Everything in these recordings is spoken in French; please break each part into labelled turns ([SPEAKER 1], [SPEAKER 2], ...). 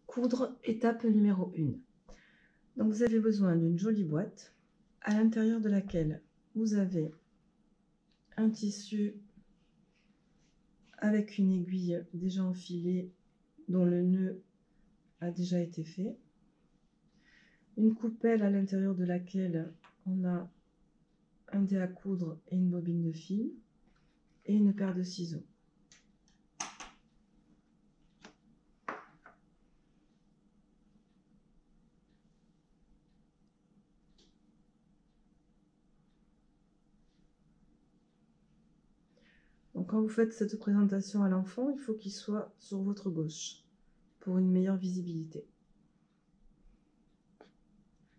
[SPEAKER 1] Coudre, étape numéro 1. Donc vous avez besoin d'une jolie boîte à l'intérieur de laquelle vous avez un tissu avec une aiguille déjà enfilée dont le nœud a déjà été fait, une coupelle à l'intérieur de laquelle on a un dé à coudre et une bobine de fil et une paire de ciseaux. Donc quand vous faites cette présentation à l'enfant, il faut qu'il soit sur votre gauche pour une meilleure visibilité.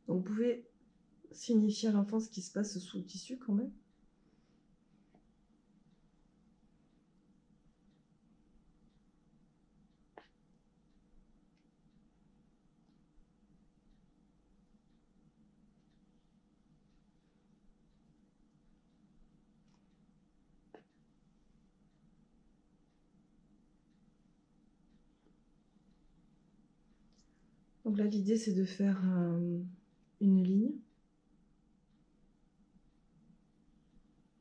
[SPEAKER 1] Donc vous pouvez signifier à l'enfant ce qui se passe sous le tissu quand même. Donc là, l'idée, c'est de faire une ligne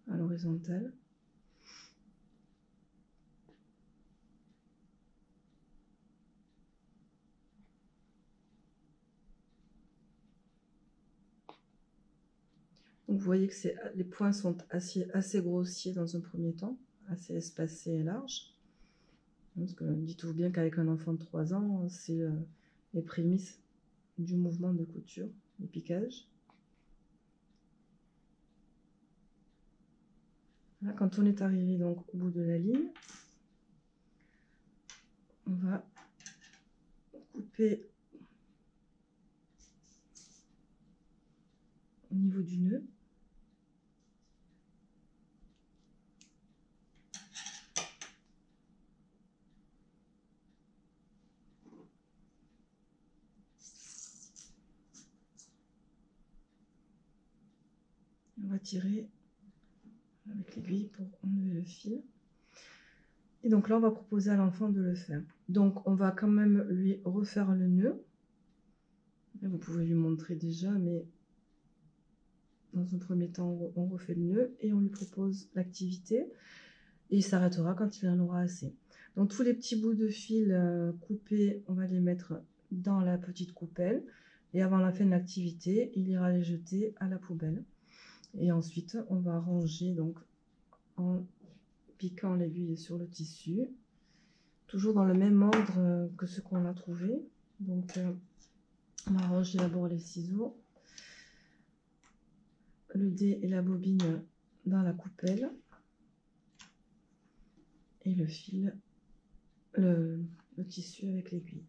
[SPEAKER 1] à l'horizontale. Donc vous voyez que les points sont assez grossiers dans un premier temps, assez espacés et larges. Parce que dites-vous bien qu'avec un enfant de 3 ans, c'est les prémices du mouvement de couture, du piquage. Là, quand on est arrivé donc au bout de la ligne, on va couper au niveau du nœud. On va tirer avec l'aiguille pour enlever le fil. Et donc là, on va proposer à l'enfant de le faire. Donc, on va quand même lui refaire le nœud. Là, vous pouvez lui montrer déjà, mais dans un premier temps, on refait le nœud et on lui propose l'activité. Et il s'arrêtera quand il en aura assez. Donc, tous les petits bouts de fil coupés, on va les mettre dans la petite coupelle. Et avant la fin de l'activité, il ira les jeter à la poubelle. Et ensuite, on va ranger donc en piquant l'aiguille sur le tissu, toujours dans le même ordre que ce qu'on a trouvé. Donc on va ranger d'abord les ciseaux, le dé et la bobine dans la coupelle et le fil, le tissu avec l'aiguille.